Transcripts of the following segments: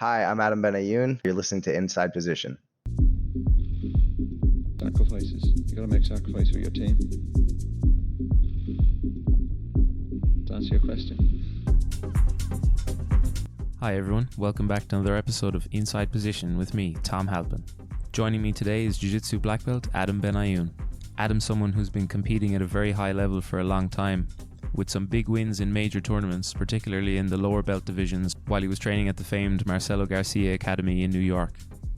Hi, I'm Adam Benayoun. You're listening to Inside Position. Sacrifices. You got to make sacrifices for your team. To answer your question. Hi everyone, welcome back to another episode of Inside Position with me, Tom Halpin. Joining me today is Jiu-Jitsu black belt Adam Benayoun. Adam's someone who's been competing at a very high level for a long time, with some big wins in major tournaments, particularly in the lower belt divisions, while he was training at the famed Marcelo Garcia Academy in New York.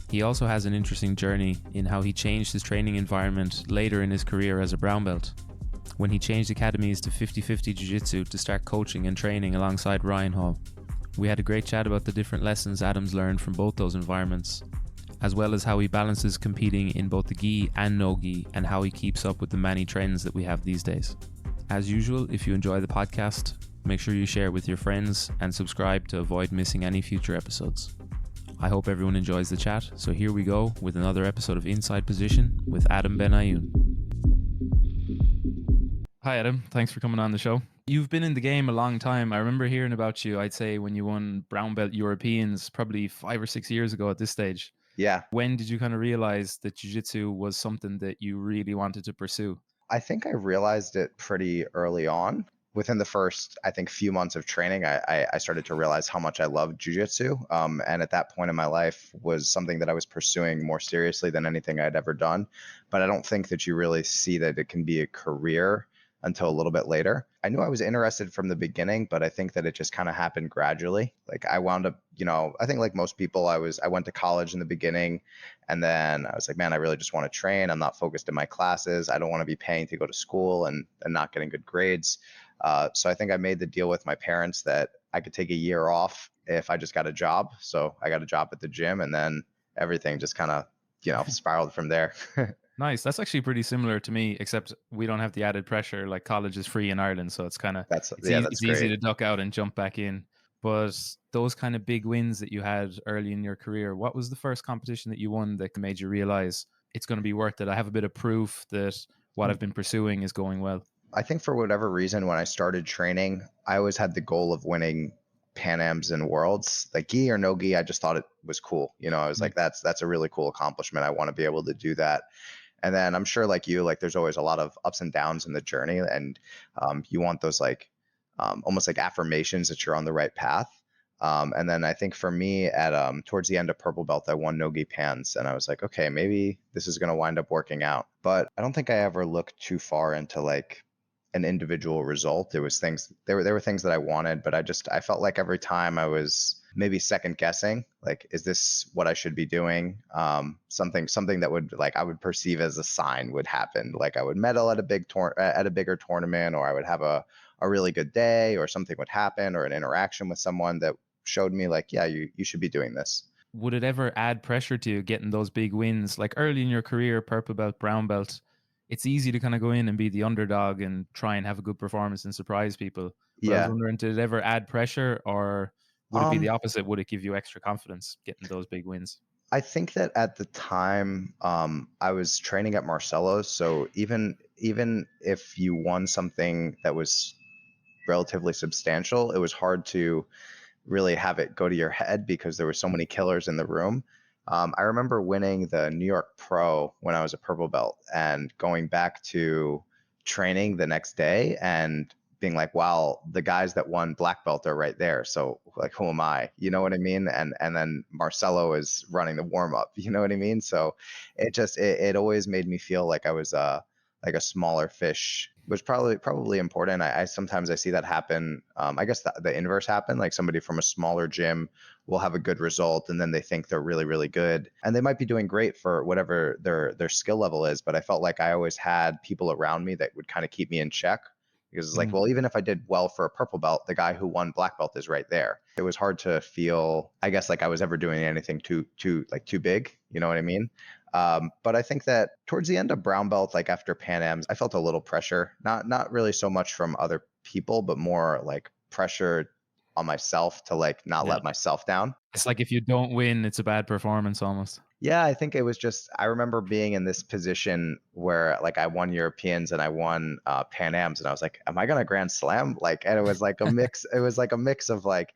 He also has an interesting journey in how he changed his training environment later in his career as a brown belt, when he changed academies to 50-50 Jiu-Jitsu to start coaching and training alongside Ryan Hall. We had a great chat about the different lessons Adam's learned from both those environments, as well as how he balances competing in both the gi and no gi, and how he keeps up with the many trends that we have these days. As usual, if you enjoy the podcast, make sure you share with your friends and subscribe to avoid missing any future episodes. I hope everyone enjoys the chat, so here we go with another episode of Inside Position with Adam Benayoun. Hi Adam, thanks for coming on the show. You've been in the game a long time. I remember hearing about you, I'd say, when you won Brown Belt Europeans probably 5 or 6 years ago at this stage. Yeah. When did you kind of realize that Jiu-Jitsu was something that you really wanted to pursue? I think I realized it pretty early on. Within the first, I think, few months of training, I started to realize how much I loved jiu-jitsu. And at that point in my life was something that I was pursuing more seriously than anything I'd ever done. But I don't think that you really see that it can be a career until a little bit later. I knew I was interested from the beginning, but I think that it just kind of happened gradually. Like I wound up, I think like most people, I went to college in the beginning, and then I was like, man, I really just want to train. I'm not focused in my classes. I don't want to be paying to go to school and not getting good grades. So I think I made the deal with my parents that I could take a year off if I just got a job. So I got a job at the gym, and then everything just kind of, spiraled from there. Nice. That's actually pretty similar to me, except we don't have the added pressure. Like college is free in Ireland, so it's kind of That's it's easy great. to duck out and jump back in. But those kind of big wins that you had early in your career, what was the first competition that you won that made you realize it's going to be worth it? I have a bit of proof that what I've been pursuing is going well. I think for whatever reason, when I started training, I always had the goal of winning Pan Ams and Worlds. Like gi or no gi, I just thought it was cool. I was like, that's a really cool accomplishment. I want to be able to do that. And then I'm sure like you, like there's always a lot of ups and downs in the journey, and you want those like almost like affirmations that you're on the right path. And then I think for me at towards the end of purple belt, I won no-gi pans, and I was like, okay, maybe this is going to wind up working out. But I don't think I ever looked too far into like an individual result. It was things, there were things that I wanted, but I felt like every time I was maybe second guessing, like, is this what I should be doing? Something that would, like, I would perceive as a sign would happen. Like I would medal at a bigger tournament, or I would have a really good day, or something would happen, or an interaction with someone that showed me like, yeah, you should be doing this. Would it ever add pressure to you getting those big wins? Like early in your career, purple belt, brown belt, it's easy to kind of go in and be the underdog and try and have a good performance and surprise people. But I was Yeah. wondering, did it ever add pressure, or would it be the Um, opposite? Would it give you extra confidence getting those big wins? I think that at the time, I was training at Marcelo's, so even if you won something that was relatively substantial, it was hard to really have it go to your head because there were so many killers in the room. I remember winning the New York Pro when I was a purple belt, and going back to training the next day and being like, wow, the guys that won black belt are right there. So like, who am I? You know what I mean? And then Marcelo is running the warm up. You know what I mean? So it always made me feel like I was like a smaller fish, was probably important. I sometimes I see that happen. I guess the inverse happen. Like somebody from a smaller gym will have a good result, and then they think they're really, really good, and they might be doing great for whatever their skill level is. But I felt like I always had people around me that would kind of keep me in check, because it's like, well, even if I did well for a purple belt, the guy who won black belt is right there. It was hard to feel, I guess, like I was ever doing anything too big. You know what I mean? But I think that towards the end of brown belt, like after Pan Am's, I felt a little pressure, not really so much from other people, but more like pressure on myself to like not Yeah. let myself down. It's like if you don't win, it's a bad performance almost. Yeah, I think it was just, I remember being in this position where like I won Europeans and I won Pan Am's, and I was like, am I going to Grand Slam? Like, and it was like a mix of like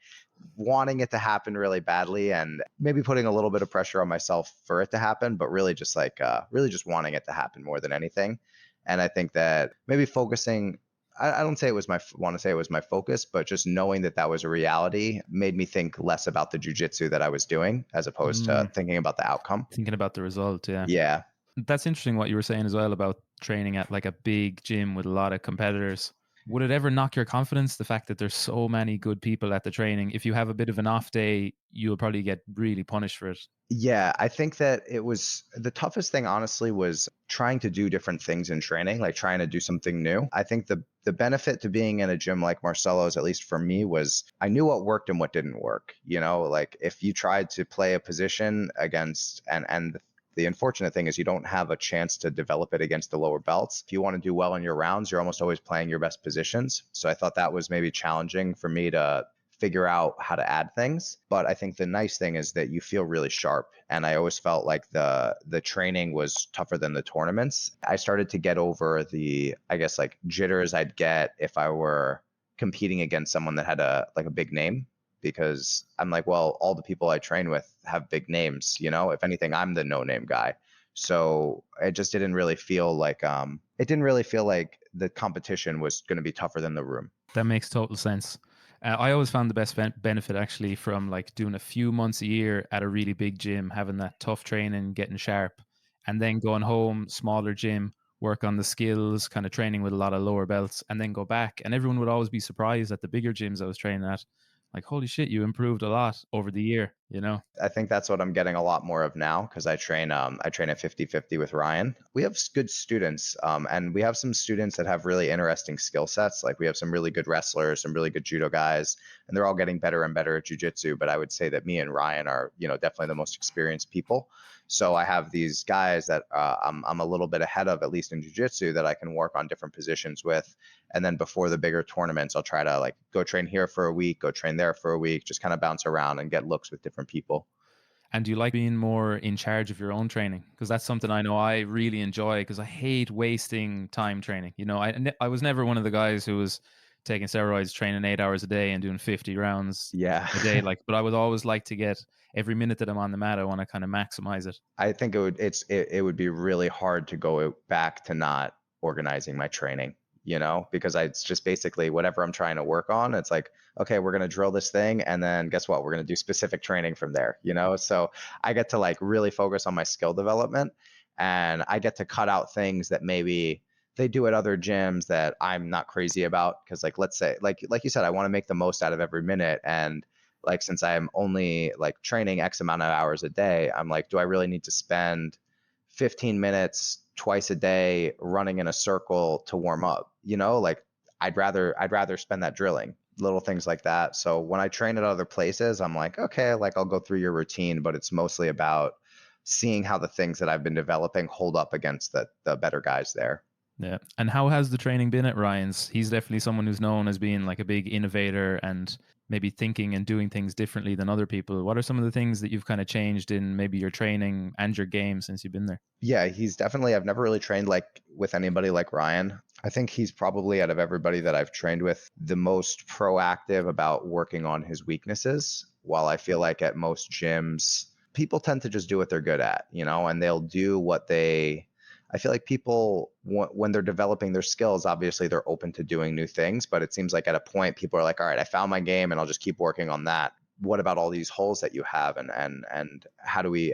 wanting it to happen really badly and maybe putting a little bit of pressure on myself for it to happen, but really just like really just wanting it to happen more than anything. And I think that maybe focusing, I don't say it was want to say it was my focus, but just knowing that that was a reality made me think less about the jujitsu that I was doing as opposed to thinking about the outcome. Thinking about the result, yeah. Yeah. That's interesting what you were saying as well about training at like a big gym with a lot of competitors. Would it ever knock your confidence, the fact that there's so many good people at the training? If you have a bit of an off day, you'll probably get really punished for it. Yeah, I think that it was the toughest thing, honestly, was trying to do different things in training, like trying to do something new. I think the benefit to being in a gym like Marcelo's, at least for me, was I knew what worked and what didn't work. You know, like if you tried to play a position against and the unfortunate thing is you don't have a chance to develop it against the lower belts. If you want to do well in your rounds, you're almost always playing your best positions. So I thought that was maybe challenging for me to figure out how to add things. But I think the nice thing is that you feel really sharp. And I always felt like the training was tougher than the tournaments. I started to get over the, I guess, like jitters I'd get if I were competing against someone that had a big name, because I'm like, well, all the people I train with have big names, you know. If anything, I'm the no-name guy. So it just didn't really feel like the competition was going to be tougher than the room. That makes total sense. I always found the best benefit actually from like doing a few months a year at a really big gym, having that tough training, getting sharp, and then going home, smaller gym, work on the skills, kind of training with a lot of lower belts, and then go back. And everyone would always be surprised at the bigger gyms I was training at. Like, holy shit, you improved a lot over the year, you know? I think that's what I'm getting a lot more of now, because I train at 50-50 with Ryan. We have good students, and we have some students that have really interesting skill sets. Like we have some really good wrestlers, some really good judo guys, and they're all getting better and better at jiu-jitsu. But I would say that me and Ryan are, definitely the most experienced people. So I have these guys that I'm a little bit ahead of, at least in jiu-jitsu, that I can work on different positions with. And then before the bigger tournaments, I'll try to like go train here for a week, go train there for a week, just kind of bounce around and get looks with different people. And do you like being more in charge of your own training? Because that's something I know I really enjoy, because I hate wasting time training. You know, I was never one of the guys who was taking steroids, training 8 hours a day and doing 50 rounds Yeah. a day. Like, but I would always like to get every minute that I'm on the mat, I want to kind of maximize it. I think it would be really hard to go back to not organizing my training, because it's just basically whatever I'm trying to work on. It's like, okay, we're going to drill this thing. And then guess what? We're going to do specific training from there, So I get to like really focus on my skill development, and I get to cut out things that maybe they do at other gyms that I'm not crazy about. Cause like, let's say, like you said, I want to make the most out of every minute. And like, since I'm only like training X amount of hours a day, I'm like, do I really need to spend 15 minutes twice a day running in a circle to warm up? Like I'd rather spend that drilling, little things like that. So when I train at other places, I'm like, okay, like I'll go through your routine, but it's mostly about seeing how the things that I've been developing hold up against the better guys there. Yeah. And how has the training been at Ryan's? He's definitely someone who's known as being like a big innovator and maybe thinking and doing things differently than other people. What are some of the things that you've kind of changed in maybe your training and your game since you've been there? Yeah, he's definitely, I've never really trained like with anybody like Ryan. I think he's probably, out of everybody that I've trained with, the most proactive about working on his weaknesses. While I feel like at most gyms, people tend to just do what they're good at, and they'll do what I feel like people, when they're developing their skills, obviously they're open to doing new things, but it seems like at a point people are like, all right, I found my game and I'll just keep working on that. What about all these holes that you have, and how do we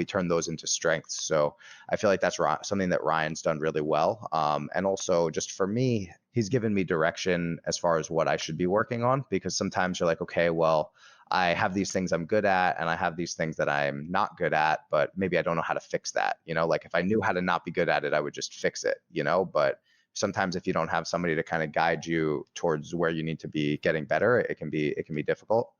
turn those into strengths? So I feel like that's something that Ryan's done really well. And also just for me, he's given me direction as far as what I should be working on, because sometimes you're like, okay, well, I have these things I'm good at and I have these things that I'm not good at, but maybe I don't know how to fix that. Like if I knew how to not be good at it, I would just fix it, but sometimes if you don't have somebody to kind of guide you towards where you need to be getting better, it can be difficult.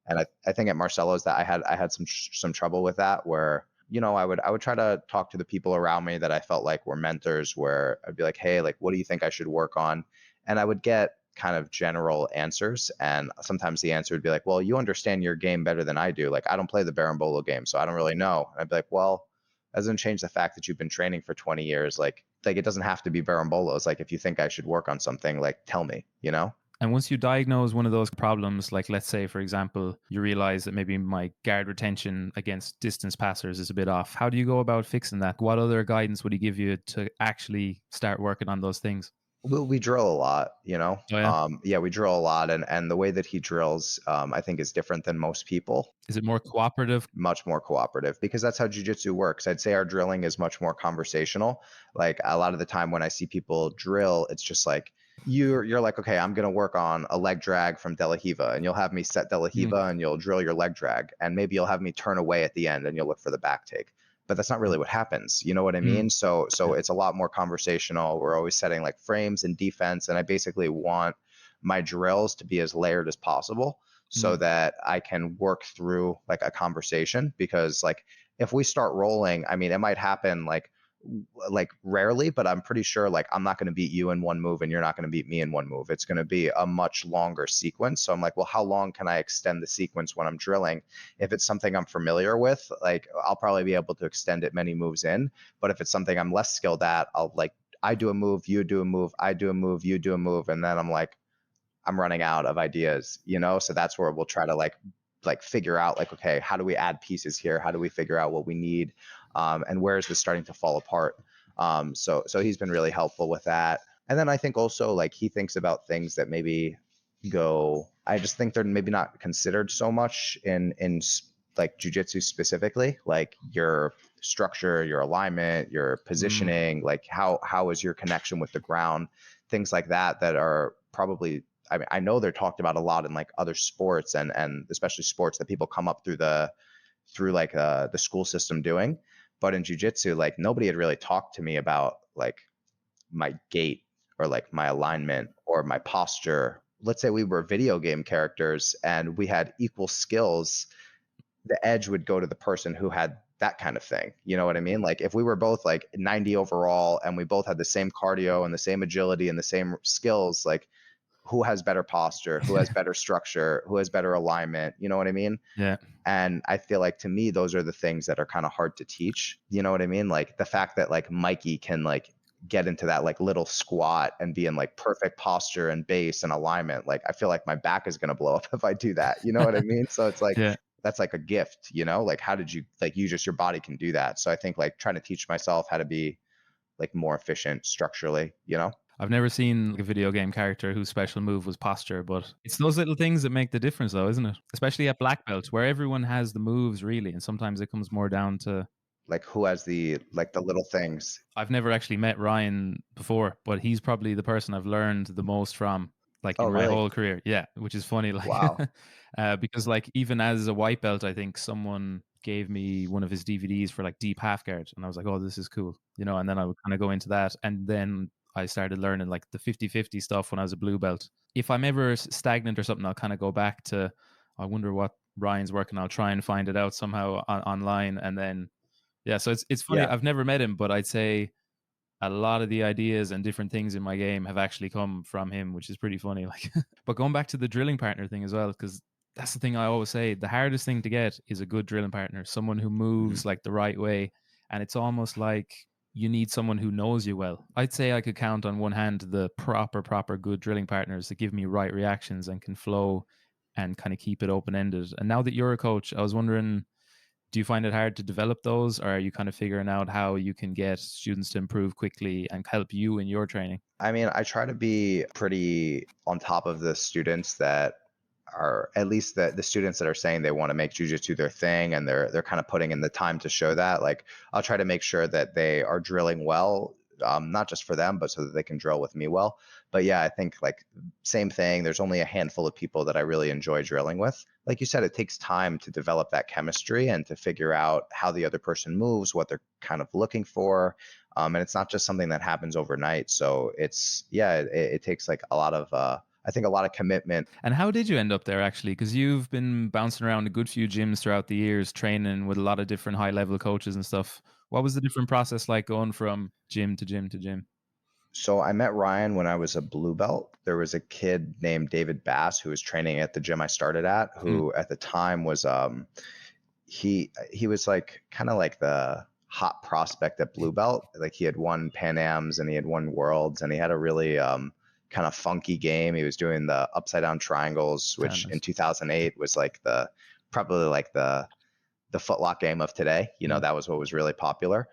And I think at Marcelo's that I had some trouble with that, where, I would try to talk to the people around me that I felt like were mentors, where I'd be like, hey, like, what do you think I should work on? And I would get kind of general answers. And sometimes the answer would be like, well, you understand your game better than I do. Like, I don't play the Berimbolo game, so I don't really know. And I'd be like, well, that doesn't change the fact that you've been training for 20 years. Like it doesn't have to be Berimbolo. It's like, if you think I should work on something, like, tell me, And once you diagnose one of those problems, like let's say, for example, you realize that maybe my guard retention against distance passers is a bit off, how do you go about fixing that? What other guidance would he give you to actually start working on those things? We drill a lot, you know. Oh, yeah. Yeah, we drill a lot, and the way that he drills, I think, is different than most people. Is it more cooperative? Much more cooperative because that's how jujitsu works. I'd say our drilling is much more conversational. Like a lot of the time when I see people drill, it's just like you're like, okay, I'm gonna work on a leg drag from De La Hiva, and you'll have me set De La Hiva and you'll drill your leg drag, and maybe you'll have me turn away at the end and you'll look for the back take. But that's not really what happens. You know what I mean? So Yeah. it's a lot more conversational. We're always setting like frames and defense, and I basically want my drills to be as layered as possible so that I can work through like a conversation. Because like if we start rolling, I mean, it might happen like rarely, but I'm pretty sure like I'm not going to beat you in one move and you're not going to beat me in one move. It's going to be a much longer sequence. So I'm like, well, how long can I extend the sequence when I'm drilling? If it's something I'm familiar with, like I'll probably be able to extend it many moves in. But if it's something I'm less skilled at, I'll like I do a move, you do a move, I do a move, you do a move, and then I'm like, I'm running out of ideas, you know? So that's where we'll try to like figure out like, okay, how do we add pieces here? How do we figure out what we need? And where is this starting to fall apart? So he's been really helpful with that. And then I think also like he thinks about things that maybe I just think they're maybe not considered so much in like jujitsu specifically, like your structure, your alignment, your positioning, like how is your connection with the ground, things like that are probably, I mean, I know they're talked about a lot in like other sports and especially sports that people come up through the school system doing. But in jujitsu, like nobody had really talked to me about like my gait or like my alignment or my posture. Let's say we were video game characters and we had equal skills, the edge would go to the person who had that kind of thing. You know what I mean? Like if we were both like 90 overall and we both had the same cardio and the same agility and the same skills, like who has better posture, who has better structure, who has better alignment, you know what I mean? Yeah. And I feel like to me, those are the things that are kind of hard to teach. You know what I mean? Like the fact that like Mikey can like get into that like little squat and be in like perfect posture and base and alignment. Like I feel like my back is going to blow up if I do that. You know what I mean? So it's like, Yeah. that's like a gift, you know, like how did you like you just your body can do that. So I think like trying to teach myself how to be like more efficient structurally, you know? I've never seen like a video game character whose special move was posture, but it's those little things that make the difference though, isn't it? Especially at black belt where everyone has the moves really, and sometimes it comes more down to Like who has the like the little things. I've never actually met Ryan before, but he's probably the person I've learned the most from, like Oh, in my really? whole career. Yeah, which is funny, like, Wow. because like even as a white belt, I think someone gave me one of his DVDs for like deep half guard, and I was like, oh, this is cool, you know. And then I would kind of go into that, and then I started learning like the 50-50 stuff when I was a blue belt. If I'm ever stagnant or something, I'll kind of go back to, I wonder what Ryan's working. I'll try and find it out somehow online, and then yeah, so it's funny. Yeah. I've never met him, but I'd say a lot of the ideas and different things in my game have actually come from him, which is pretty funny. Like, but going back to the drilling partner thing as well, because that's the thing I always say: the hardest thing to get is a good drilling partner, someone who moves like the right way, and it's almost like you need someone who knows you well. I'd say I could count on one hand the proper good drilling partners that give me right reactions and can flow and kind of keep it open ended. And now that you're a coach, I was wondering, do you find it hard to develop those, or are you kind of figuring out how you can get students to improve quickly and help you in your training? I mean, I try to be pretty on top of the students that are at least the students that are saying they want to make jujitsu their thing and they're kind of putting in the time to show that. Like I'll try to make sure that they are drilling well, not just for them, but so that they can drill with me well. But yeah, I think like same thing. There's only a handful of people that I really enjoy drilling with. Like you said, it takes time to develop that chemistry and to figure out how the other person moves, what they're kind of looking for. And it's not just something that happens overnight. So it takes like a lot of, I think a lot of commitment. And how did you end up there actually? Because you've been bouncing around a good few gyms throughout the years, training with a lot of different high level coaches and stuff. What was the different process like going from gym to gym to gym? So I met Ryan when I was a blue belt. There was a kid named David Bass who was training at the gym I started at, who at the time was he was like kind of like the hot prospect at blue belt. Like he had won Pan Ams and he had won Worlds and he had a really kind of funky game. He was doing the upside down triangles, which in 2008 was like probably like the footlock game of today. That was what was really popular.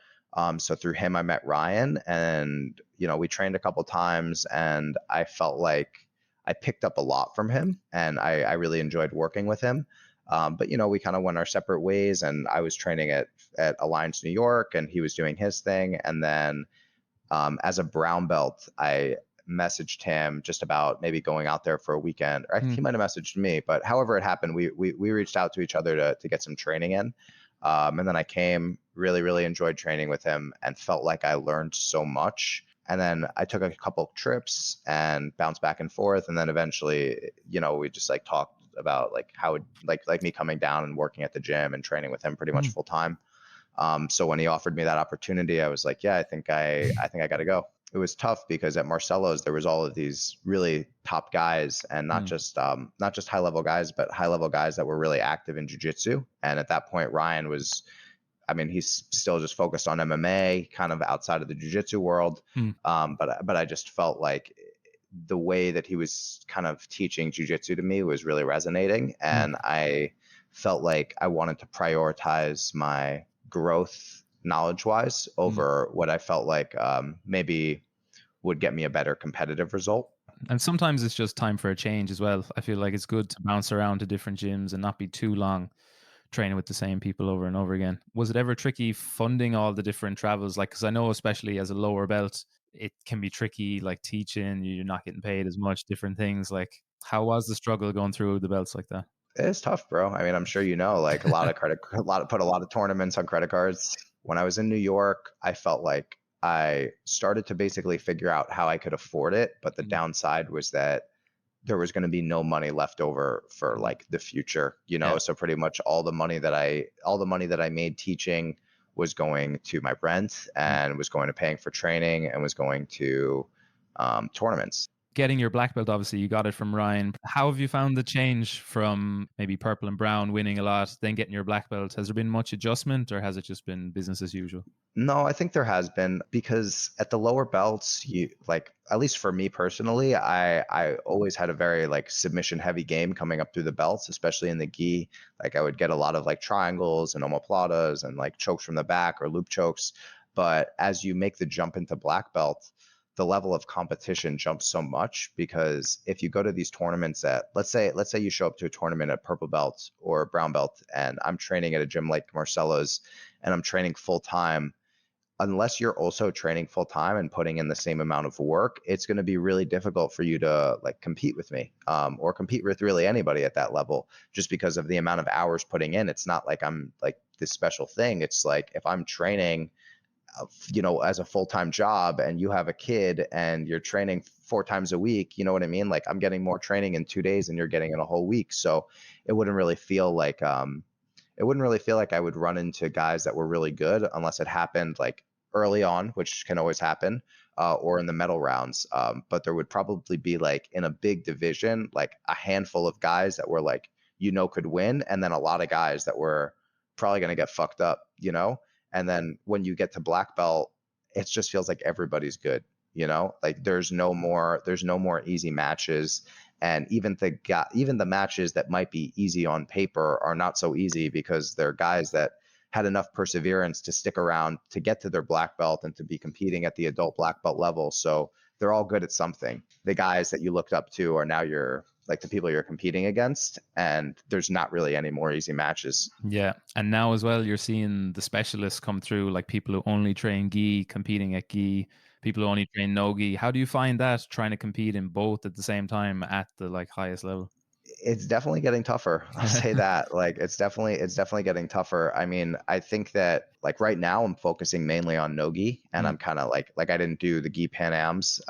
So through him, I met Ryan, and we trained a couple times, and I felt like I picked up a lot from him, and I really enjoyed working with him. But we kind of went our separate ways, and I was training at Alliance New York, and he was doing his thing. And then as a brown belt, I messaged him just about maybe going out there for a weekend. Or I think he might have messaged me, but however it happened, we reached out to each other to get some training in. And then I came, really enjoyed training with him, and felt like I learned so much. And then I took a couple trips and bounced back and forth. And then eventually, we just like talked about like how it, like me coming down and working at the gym and training with him pretty much full time. So when he offered me that opportunity, I was like, yeah, I think I got to go. It was tough because at Marcelo's there was all of these really top guys, and not just high level guys, but high level guys that were really active in jiu-jitsu. And at that point, Ryan was, he's still just focused on MMA, kind of outside of the jiu-jitsu world. But I just felt like the way that he was kind of teaching jiu-jitsu to me was really resonating, and I felt like I wanted to prioritize my growth knowledge-wise over what I felt like maybe would get me a better competitive result. And sometimes it's just time for a change as well. I feel like it's good to bounce around to different gyms and not be too long training with the same people over and over again. Was it ever tricky funding all the different travels? Like, because I know especially as a lower belt, it can be tricky, like teaching, you're not getting paid as much, different things. Like, how was the struggle going through the belts like that? It's tough, bro. I'm sure like a lot of tournaments on credit cards. When I was in New York, I felt like I started to basically figure out how I could afford it, but the downside was that there was going to be no money left over for like the future, So pretty much all the money that I made teaching was going to my rent, and was going to paying for training, and was going to tournaments. Getting your black belt, obviously you got it from Ryan. How have you found the change from maybe purple and brown winning a lot, then getting your black belt? Has there been much adjustment, or has it just been business as usual? No, I think there has been, because at the lower belts, at least for me personally, I always had a very like submission heavy game coming up through the belts, especially in the gi. Like I would get a lot of like triangles and omoplatas and like chokes from the back or loop chokes. But as you make the jump into black belt, the level of competition jumps so much, because if you go to these tournaments at, let's say you show up to a tournament at purple belt or brown belt, and I'm training at a gym like Marcelo's, and I'm training full time, unless you're also training full time and putting in the same amount of work, it's going to be really difficult for you to like compete with me, or compete with really anybody at that level, just because of the amount of hours putting in. It's not like I'm like this special thing. It's like if I'm training as a full-time job, and you have a kid and you're training 4 times a week, you know what I mean? Like I'm getting more training in 2 days than you're getting in a whole week. So it wouldn't really feel like I would run into guys that were really good unless it happened like early on, which can always happen, or in the medal rounds. But there would probably be like in a big division, like a handful of guys that were like, could win. And then a lot of guys that were probably going to get fucked up, And then when you get to black belt, it just feels like everybody's good, like there's no more easy matches. And even the matches that might be easy on paper are not so easy, because they're guys that had enough perseverance to stick around to get to their black belt and to be competing at the adult black belt level. So they're all good at something. The guys that you looked up to are now the people you're competing against, and there's not really any more easy matches. Yeah. And now as well, you're seeing the specialists come through, like people who only train gi, competing at gi, people who only train no gi. How do you find that, trying to compete in both at the same time at the like highest level? It's definitely getting tougher. I'll say that. Like it's definitely getting tougher. I think that like right now I'm focusing mainly on no gi, and I'm kind of like I didn't do the gi Pan Ams.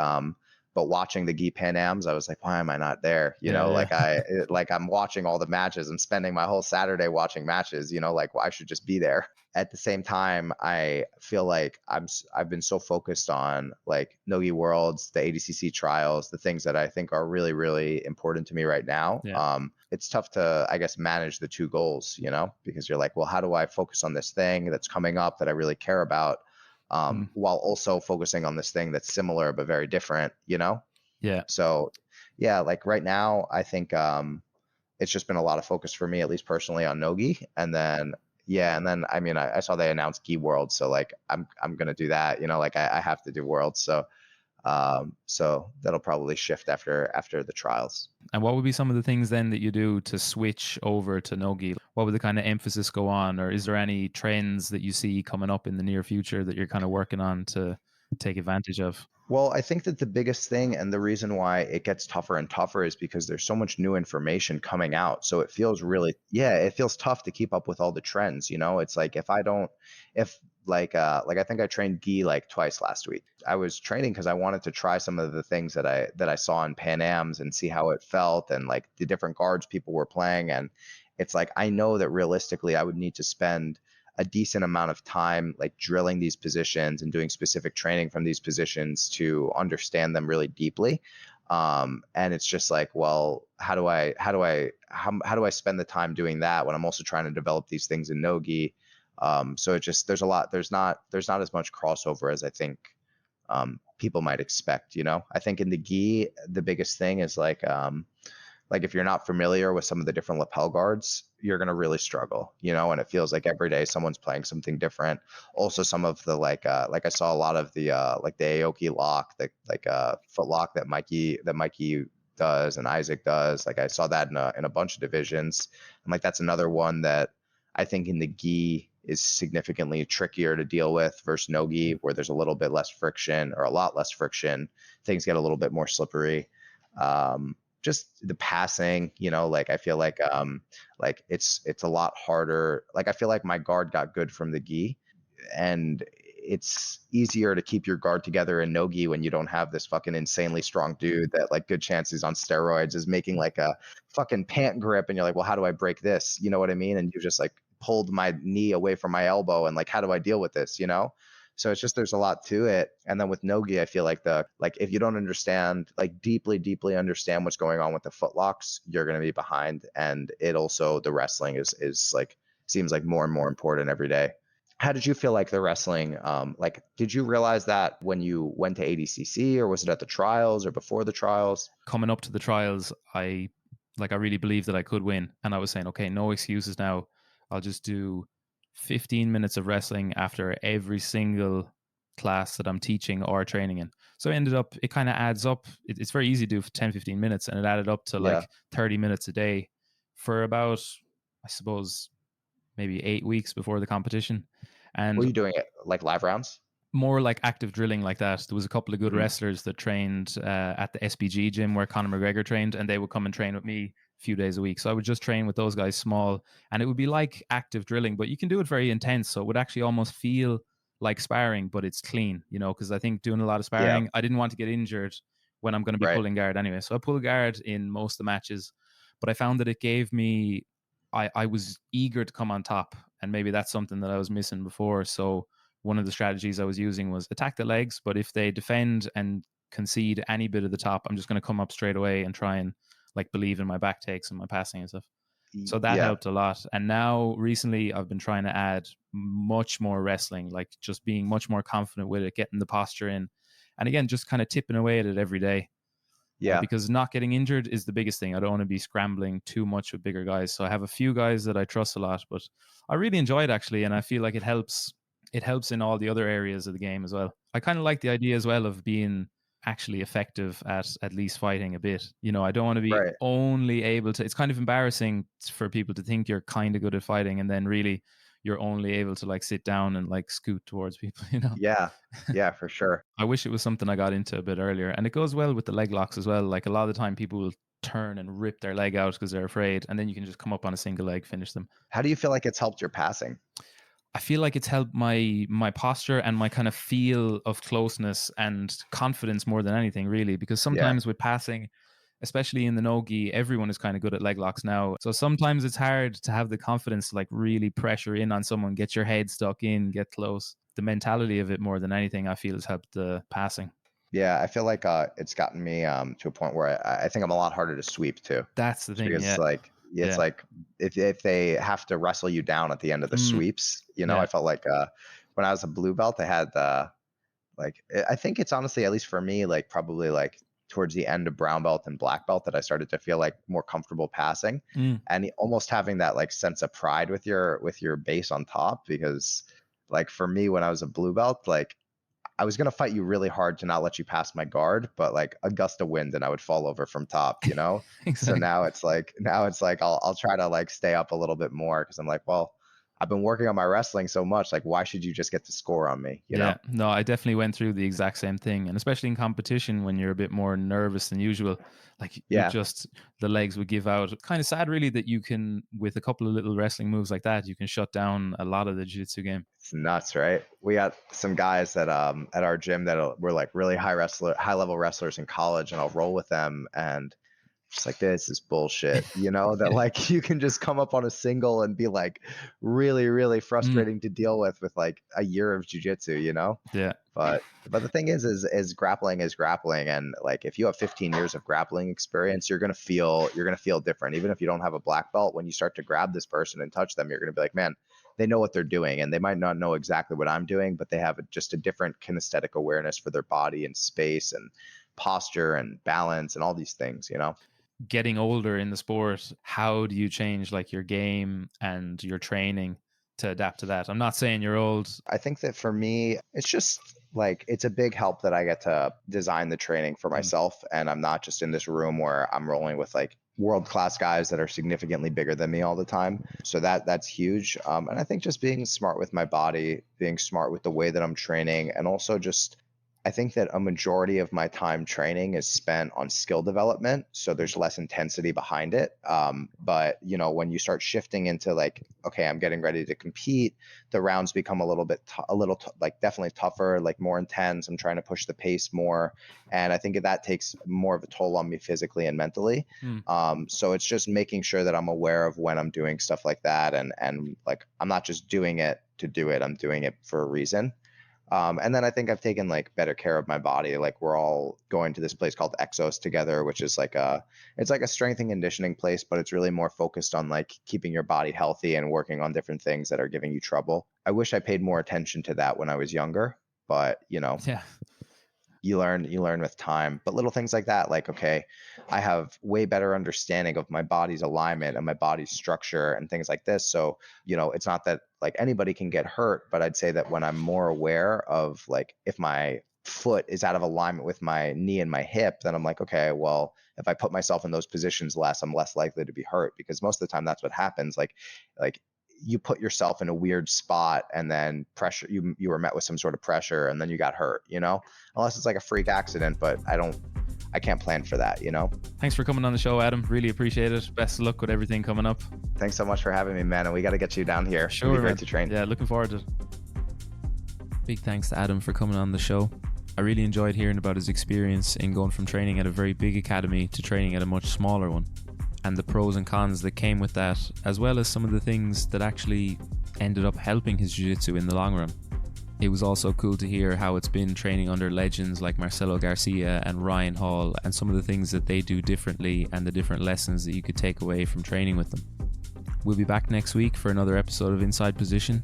But watching the gi Pan Ams, I was like, why am I not there? I'm watching all the matches. I'm spending my whole Saturday watching matches, like I should just be there. At the same time, I feel like I've been so focused on like Nogi Worlds, the ADCC trials, the things that I think are really, really important to me right now. Yeah. It's tough to, I guess, manage the two goals, because you're like, well, how do I focus on this thing that's coming up that I really care about, while also focusing on this thing that's similar but very different, Yeah. So yeah, like right now, I think it's just been a lot of focus for me, at least personally, on Nogi. And then I mean, I saw they announced Gi World, so like I'm gonna do that. Like I have to do Worlds, so that'll probably shift after the trials. And what would be some of the things then that you do to switch over to Nogi? What would the kind of emphasis go on, or is there any trends that you see coming up in the near future that you're kind of working on to take advantage of? Well, I think that the biggest thing and the reason why it gets tougher and tougher is because there's so much new information coming out. So it feels really, yeah, it feels tough to keep up with all the trends. It's like if I don't, if like I think I trained Gi like twice last week. I was training because I wanted to try some of the things that I saw in Pan Ams and see how it felt and like the different guards people were playing. And it's like I know that realistically I would need to spend a decent amount of time like drilling these positions and doing specific training from these positions to understand them really deeply. And it's just like, well, how do I spend the time doing that when I'm also trying to develop these things in Nogi? So there's a lot, there's not as much crossover as I think people might expect. I think in the Gi, the biggest thing is like if you're not familiar with some of the different lapel guards, you're going to really struggle, and it feels like every day someone's playing something different. Also some of the like I saw a lot of the like the Aoki lock, the like foot lock that Mikey does and Isaac does. Like I saw that in a bunch of divisions. And like that's another one that I think in the Gi is significantly trickier to deal with versus Nogi, where there's a little bit less friction or a lot less friction. Things get a little bit more slippery. Just the passing, like I feel like it's a lot harder. Like I feel like my guard got good from the Gi, and it's easier to keep your guard together in Nogi when you don't have this fucking insanely strong dude that like good chances on steroids is making like a fucking pant grip, and you're like, well, how do I break this? You know what I mean? And you just like pulled my knee away from my elbow, and like, how do I deal with this? So it's just there's a lot to it. And then with Nogi, I feel like if you don't understand, like deeply understand what's going on with the footlocks, you're gonna be behind. And it also the wrestling is like seems like more and more important every day. How did you feel like the wrestling? Like, did you realize that when you went to ADCC, or was it at the trials or before the trials? Coming up to the trials, I really believed that I could win, and I was saying, okay, no excuses now. I'll just do 15 minutes of wrestling after every single class that I'm teaching or training in. So it kind of adds up. It's very easy to do for 10, 15 minutes, and it added up to like 30 minutes a day for about, I suppose, maybe 8 weeks before the competition. And were you doing it like live rounds? More like active drilling like that. There was a couple of good wrestlers that trained at the SBG gym where Conor McGregor trained, and they would come and train with me a few days a week. So I would just train with those guys small, and it would be like active drilling, but you can do it very intense. So it would actually almost feel like sparring, but it's clean, because I think doing a lot of sparring, I didn't want to get injured when I'm going to be pulling guard anyway. So I pull guard in most of the matches, but I found that it gave me, I was eager to come on top, and maybe that's something that I was missing before. So one of the strategies I was using was attack the legs, but if they defend and concede any bit of the top, I'm just going to come up straight away and try and like believe in my back takes and my passing and stuff. So that helped a lot. And now recently I've been trying to add much more wrestling, like just being much more confident with it, getting the posture in. And again, just kind of tipping away at it every day. Yeah. Because not getting injured is the biggest thing. I don't want to be scrambling too much with bigger guys. So I have a few guys that I trust a lot, but I really enjoy it actually. And I feel like it helps in all the other areas of the game as well. I kind of like the idea as well of being actually effective at least fighting a bit. I don't want to be only able to, it's kind of embarrassing for people to think you're kind of good at fighting and then really you're only able to like sit down and like scoot towards people, Yeah, for sure. I wish it was something I got into a bit earlier. And it goes well with the leg locks as well. Like a lot of the time people will turn and rip their leg out because they're afraid, and then you can just come up on a single leg, finish them. How do you feel like it's helped your passing? I feel like it's helped my posture and my kind of feel of closeness and confidence more than anything, really. Because sometimes with passing, especially in the no-gi, everyone is kind of good at leg locks now. So sometimes it's hard to have the confidence to like really pressure in on someone, get your head stuck in, get close. The mentality of it more than anything, I feel, has helped the passing. Yeah, I feel like it's gotten me to a point where I think I'm a lot harder to sweep too. That's the thing. Because it's like if they have to wrestle you down at the end of the sweeps, I felt like when I was a blue belt, I had I think it's honestly, at least for me, like probably like towards the end of brown belt and black belt that I started to feel like more comfortable passing, and almost having that like sense of pride with your base on top. Because like for me, when I was a blue belt, like I was gonna fight you really hard to not let you pass my guard, but like a gust of wind and I would fall over from top, you know. Exactly. So now it's like I'll try to like stay up a little bit more, because I'm like, well, I've been working on my wrestling so much, like why should you just get to score on me, you know? No, I definitely went through the exact same thing, and especially in competition when you're a bit more nervous than usual, like you Yeah. just the legs would give out. Kind of sad, really, that you can, with a couple of little wrestling moves like that, you can shut down a lot of the jiu-jitsu game. It's nuts, right? We got some guys that at our gym that were like really high level wrestlers in college, and I'll roll with them and just like, this is bullshit, you know, that like you can just come up on a single and be like really, really frustrating to deal with like a year of jiu-jitsu, you know? Yeah. But the thing is grappling is grappling. And like, if you have 15 years of grappling experience, you're going to feel different. Even if you don't have a black belt, when you start to grab this person and touch them, you're going to be like, man, they know what they're doing, and they might not know exactly what I'm doing, but they have just a different kinesthetic awareness for their body and space and posture and balance and all these things, you know? Getting older in the sport, how do you change like your game and your training to adapt to that? I'm not saying you're old. I think that for me, it's just like, it's a big help that I get to design the training for myself. And I'm not just in this room where I'm rolling with like world-class guys that are significantly bigger than me all the time. So that's huge. And I think just being smart with my body, being smart with the way that I'm training, and also just, I think that a majority of my time training is spent on skill development, so there's less intensity behind it. But you know, when you start shifting into like, okay, I'm getting ready to compete, the rounds become a little bit, like definitely tougher, like more intense. I'm trying to push the pace more, and I think that takes more of a toll on me physically and mentally. So it's just making sure that I'm aware of when I'm doing stuff like that, and like I'm not just doing it to do it. I'm doing it for a reason. And then I think I've taken like better care of my body. Like we're all going to this place called Exos together, which is like it's like a strength and conditioning place, but it's really more focused on like keeping your body healthy and working on different things that are giving you trouble. I wish I paid more attention to that when I was younger, but you know, Yeah. you learn with time. But little things like that, like, okay, I have way better understanding of my body's alignment and my body's structure and things like this. So, you know, it's not that like anybody can get hurt, but I'd say that when I'm more aware of like, if my foot is out of alignment with my knee and my hip, then I'm like, okay, well, if I put myself in those positions less, I'm less likely to be hurt, because most of the time that's what happens. Like you put yourself in a weird spot, and then pressure, you were met with some sort of pressure, and then you got hurt, you know, unless it's like a freak accident, but I can't plan for that, you know? Thanks for coming on the show, Adam. Really appreciate it. Best of luck with everything coming up. Thanks so much for having me, man. And we got to get you down here. Sure, it'd be great man. to train. Yeah, looking forward to it. Big thanks to Adam for coming on the show. I really enjoyed hearing about his experience in going from training at a very big academy to training at a much smaller one, and the pros and cons that came with that, as well as some of the things that actually ended up helping his jiu-jitsu in the long run. It was also cool to hear how it's been training under legends like Marcelo Garcia and Ryan Hall, and some of the things that they do differently and the different lessons that you could take away from training with them. We'll be back next week for another episode of Inside Position.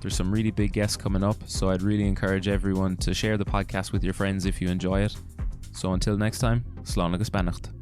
There's some really big guests coming up, so I'd really encourage everyone to share the podcast with your friends if you enjoy it. So until next time, slán agus beannacht.